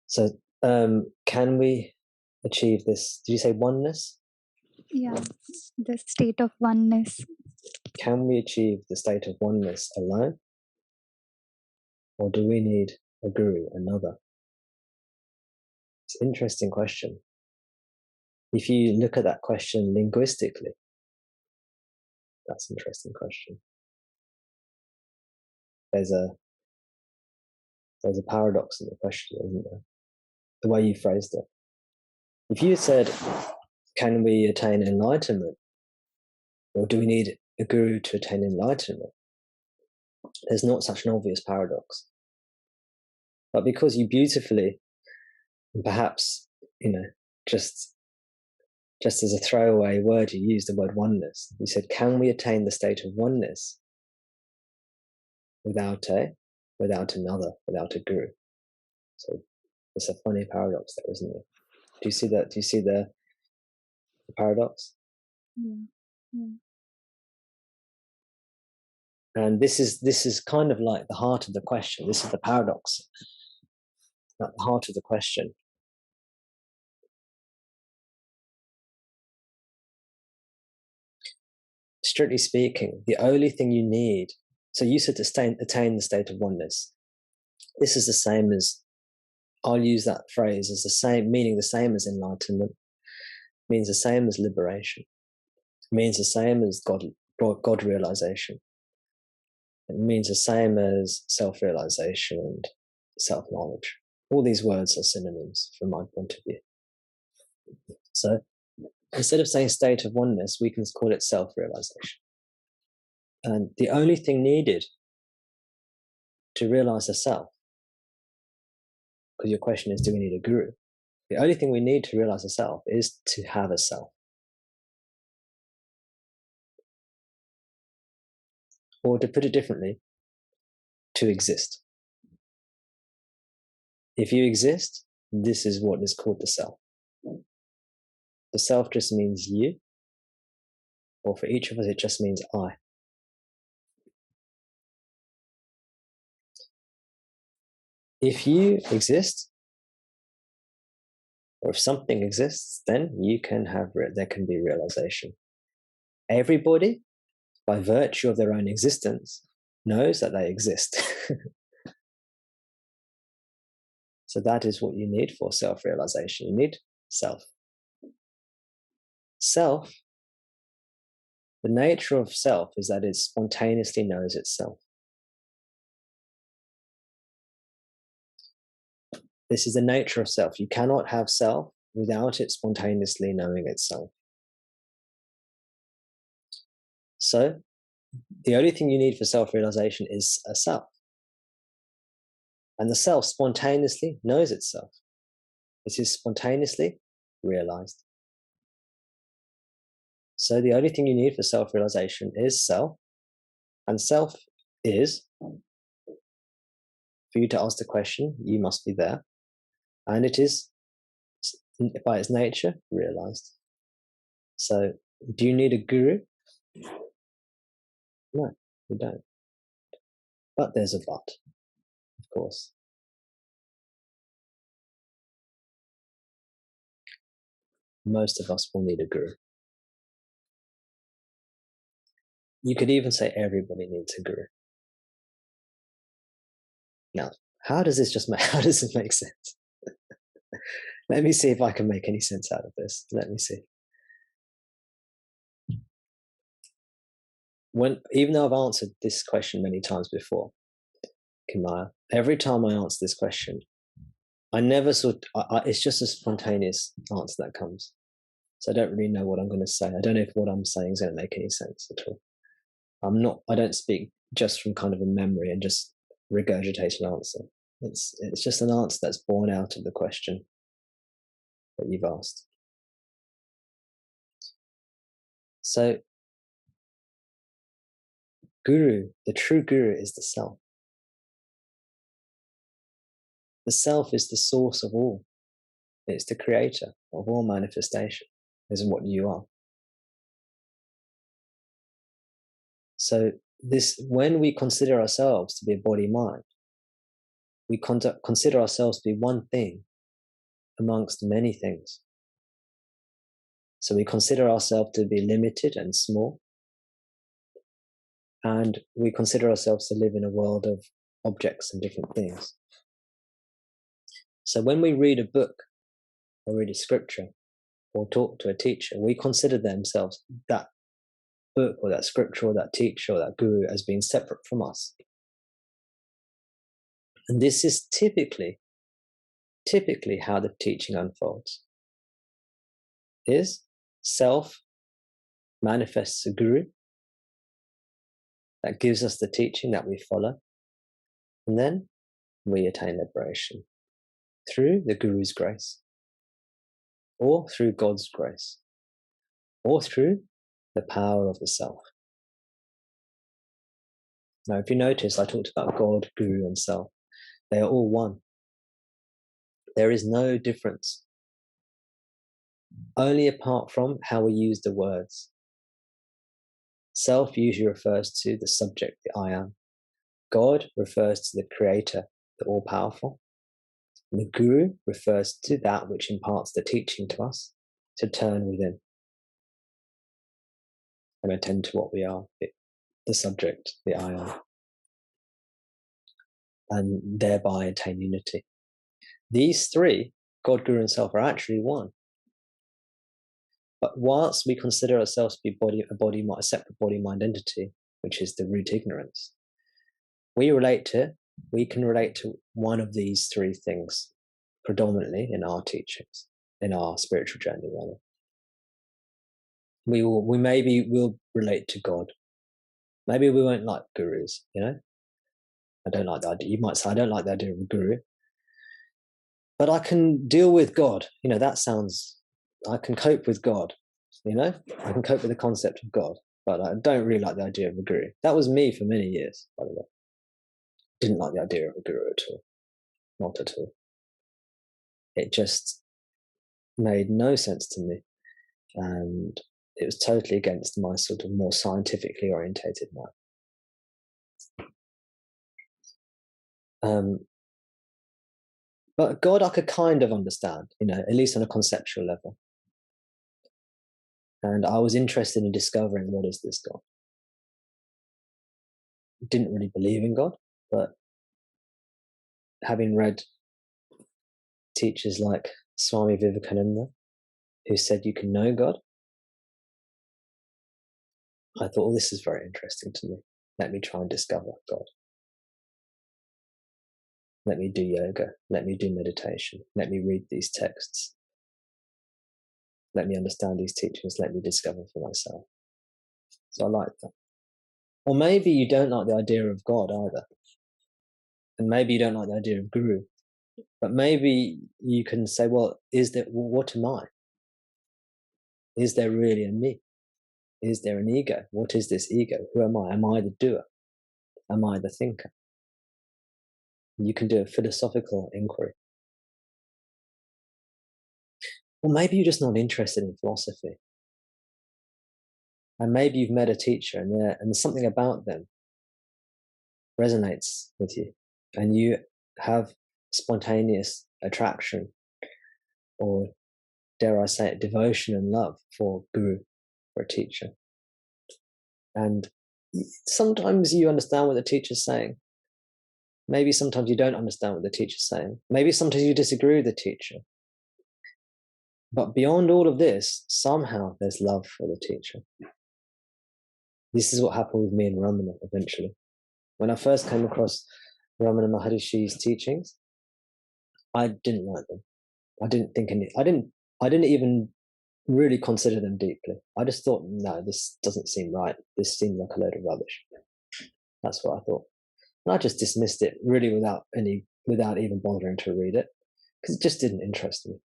So, can we achieve this? Did you say oneness? Yeah, the state of oneness. Can we achieve the state of oneness alone? Or do we need a guru, another? It's an interesting question. If you look at that question linguistically, that's an interesting question. There's a paradox in the question, isn't there? The way you phrased it. If you said, can we attain enlightenment? Or do we need a guru to attain enlightenment? There's not such an obvious paradox. But because you beautifully, and perhaps, just as a throwaway word, you used the word oneness. You said, can we attain the state of oneness without another, without a guru? So it's a funny paradox there, isn't it? Do you see that? Do you see the paradox? Yeah. And this is kind of like the heart of the question. This is the paradox at the heart of the question. Strictly speaking, the only thing you need, so you said to attain the state of oneness. This is the same as, I'll use that phrase as the same, meaning the same as enlightenment, means the same as liberation, means the same as God realization. It means the same as self-realization and self-knowledge. All these words are synonyms from my point of view. So instead of saying state of oneness, we can call it self-realization. And the only thing needed to realize the self, because your question is, do we need a guru? The only thing we need to realize the self is to have a self. Or to put it differently, to exist. If you exist, this is what is called the self. The self just means you, or for each of us, it just means I. If you exist, or if something exists, then there can be realization. Everybody, by virtue of their own existence, knows that they exist. So that is what you need for self-realization. You need self. Self, the nature of self is that it spontaneously knows itself. This is the nature of self. You cannot have self without it spontaneously knowing itself. So the only thing you need for self-realization is a self. And the self spontaneously knows itself. It is spontaneously realized. So the only thing you need for self-realization is self. And self is, for you to ask the question, you must be there. And it is, by its nature, realized. So do you need a guru? No, you don't. But there's a but, of course. Most of us will need a guru. You could even say everybody needs a guru. Now, how does it make sense? Let me see if I can make any sense out of this. Let me see. Even though I've answered this question many times before, Kimaya, every time I answer this question, I never it's just a spontaneous answer that comes. So I don't really know what I'm going to say. I don't know if what I'm saying is going to make any sense at all. I don't speak just from kind of a memory and just regurgitate an answer. It's just an answer that's born out of the question that you've asked. So guru, the true guru, is the self. The self is the source of all. It's the creator of all manifestation, is what you are. So when we consider ourselves to be a body-mind, we consider ourselves to be one thing amongst many things. So we consider ourselves to be limited and small, and we consider ourselves to live in a world of objects and different things. So when we read a book or read a scripture or talk to a teacher, we consider themselves, that book or that scripture or that teacher or that guru, as being separate from us. And this is typically how the teaching unfolds. Is self manifests a guru that gives us the teaching that we follow, and then we attain liberation through the guru's grace, or through God's grace, or through the power of the self. Now, if you notice, I talked about God, guru, and self. They are all one. There is no difference, only apart from how we use the words. Self usually refers to the subject, the I am. God refers to the creator, the all-powerful. And the guru refers to that which imparts the teaching to us to turn within and attend to what we are, the subject, the I am, and thereby attain unity. These three, God, guru, and self, are actually one. But whilst we consider ourselves to be a separate body-mind entity, which is the root ignorance, we can relate to one of these three things predominantly in our teachings, in our spiritual journey, rather. We maybe will relate to God. Maybe we won't like gurus, I don't like the idea. You might say, I don't like the idea of a guru, but I can deal with God. I can cope with God, I can cope with the concept of God, but I don't really like the idea of a guru. That was me for many years, by the way. Didn't like the idea of a guru at all. Not at all. It just made no sense to me. And it was totally against my sort of more scientifically orientated mind. But God, I could kind of understand, at least on a conceptual level. And I was interested in discovering, what is this God? Didn't really believe in God, but having read teachers like Swami Vivekananda, who said you can know God, I thought, well, this is very interesting to me. Let me try and discover God. Let me do yoga. Let me do meditation. Let me read these texts. Let me understand these teachings. Let me discover for myself. So I like that. Or maybe you don't like the idea of God either. And maybe you don't like the idea of guru. But maybe you can say, well, what am I? Is there really a me? Is there an ego? What is this ego? Who am I? Am I the doer? Am I the thinker? You can do a philosophical inquiry. Or maybe you're just not interested in philosophy. And maybe you've met a teacher and something about them resonates with you. And you have spontaneous attraction, or dare I say it, devotion and love for guru, for a teacher. And sometimes you understand what the teacher's saying. Maybe sometimes you don't understand what the teacher's saying. Maybe sometimes you disagree with the teacher. But beyond all of this, somehow there's love for the teacher. This is what happened with me and Ramana eventually. When I first came across Ramana Maharishi's teachings, I didn't like them. I didn't even really consider them deeply. I just thought, no, this doesn't seem right. This seems like a load of rubbish. That's what I thought. And I just dismissed it really without even bothering to read it, because it just didn't interest me.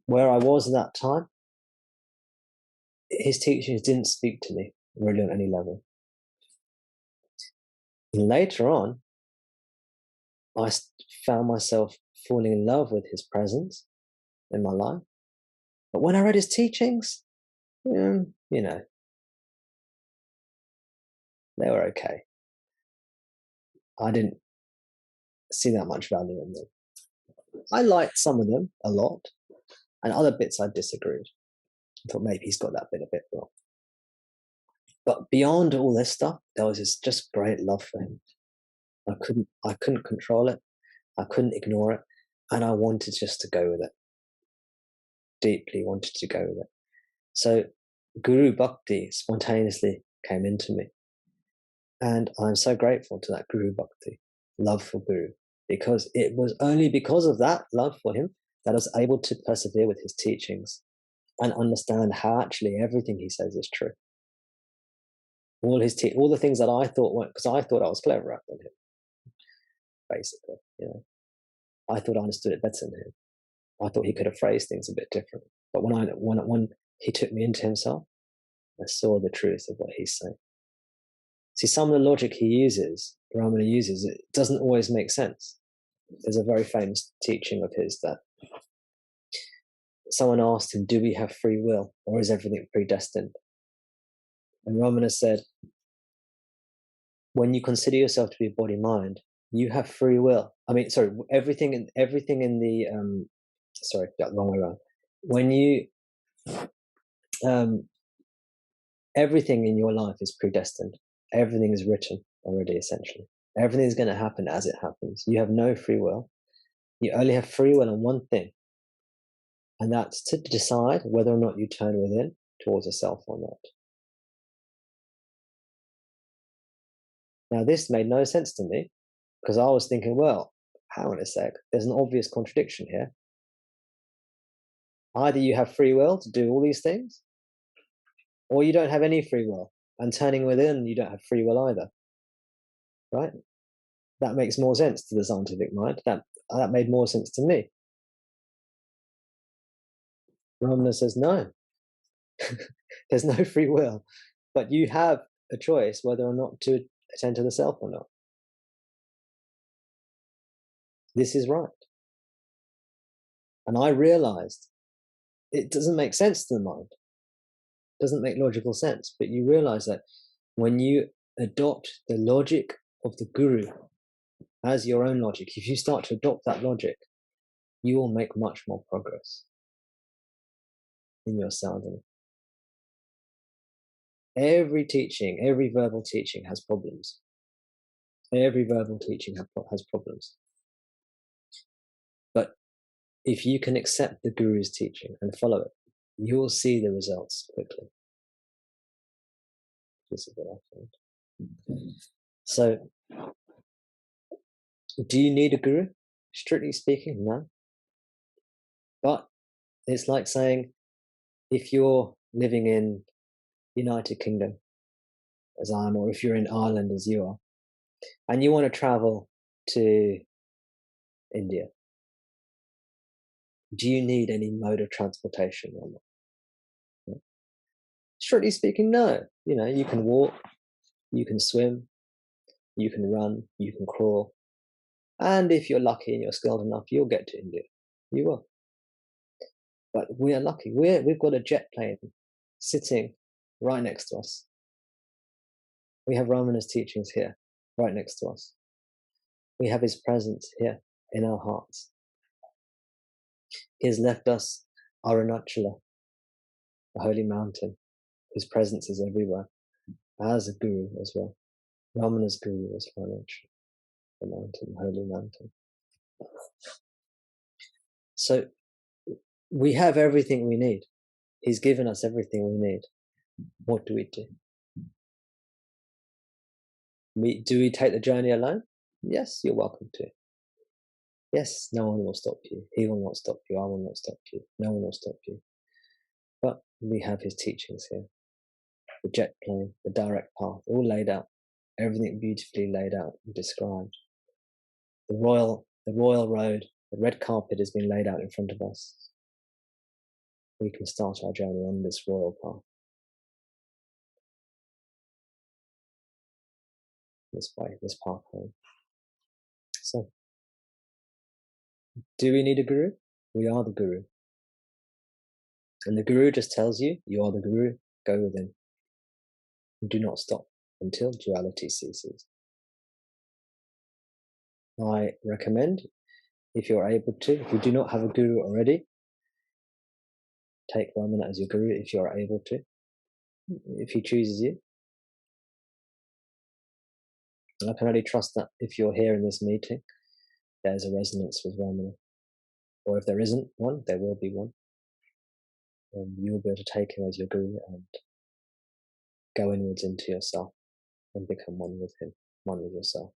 Where I was at that time, his teachings didn't speak to me really on any level. And later on, I found myself falling in love with his presence in my life. But when I read his teachings, they were okay. I didn't see that much value in them. I liked some of them a lot, and other bits I disagreed. I thought maybe he's got that bit a bit wrong. But beyond all this stuff, there was this just great love for him. I couldn't control it. I couldn't ignore it, and I wanted just to go with it. Deeply wanted to go with it. So Guru Bhakti spontaneously came into me. And I'm so grateful to that Guru Bhakti, love for Guru, because it was only because of that love for him that I was able to persevere with his teachings and understand how actually everything he says is true. All the things that I thought weren't, because I thought I was cleverer than him, basically. I thought I understood it better than him. I thought he could have phrased things a bit different. But when he took me into himself, I saw the truth of what he's saying. See, some of the logic he uses, Ramana uses, it doesn't always make sense. There's a very famous teaching of his that someone asked him, do we have free will, or is everything predestined? And Ramana said, when you consider yourself to be body-mind, you have free will. I mean, sorry, everything in the, sorry, got the wrong way around. When you, everything in your life is predestined. Everything is written already, essentially. Everything is going to happen as it happens. You have no free will. You only have free will on one thing, and that's to decide whether or not you turn within towards a self or not. Now, this made no sense to me, because I was thinking, well, hang on a sec, there's an obvious contradiction here. Either you have free will to do all these things, or you don't have any free will, and turning within, you don't have free will either. Right? That makes more sense to the scientific mind. That made more sense to me. Ramana says, no, there's no free will, but you have a choice whether or not to attend to the self or not. This is right. And I realized it doesn't make sense to the mind. It doesn't make logical sense, but you realize that when you adopt the logic of the Guru as your own logic, if you start to adopt that logic, you will make much more progress in your sadhana. Every teaching, every verbal teaching has problems. Every verbal teaching has problems. But if you can accept the Guru's teaching and follow it, you will see the results quickly. This is what I found. So, do you need a Guru? Strictly speaking, no. But it's like saying, if you're living in United Kingdom, as I am, or if you're in Ireland as you are, and you want to travel to India, do you need any mode of transportation or not? Strictly speaking, no. You can walk, you can swim, you can run, you can crawl. And if you're lucky and you're skilled enough, you'll get to India. You will. But we are lucky. We've got a jet plane sitting right next to us. We have Ramana's teachings here, right next to us. We have his presence here in our hearts. He has left us Arunachala, the holy mountain, whose presence is everywhere, as a guru as well. Ramana's guru was Arunachala, the mountain, holy mountain. So we have everything we need. He's given us everything we need. What do? Do we take the journey alone? Yes, you're welcome to. Yes, no one will stop you. He will not stop you. I will not stop you. No one will stop you. But we have his teachings here. The jet plane, the direct path, all laid out. Everything beautifully laid out and described. The royal road, the red carpet has been laid out in front of us. We can start our journey on this royal path. This way, this path home. So, do we need a guru? We are the guru. And the guru just tells you, you are the guru, go within. Do not stop until duality ceases. I recommend, if you're able to, if you do not have a guru already, take Ramana as your guru if you're able to, if he chooses you. And I can only trust that if you're here in this meeting, there's a resonance with Ramana. Or if there isn't one, there will be one. And you will be able to take him as your guru and go inwards into yourself and become one with him, one with yourself.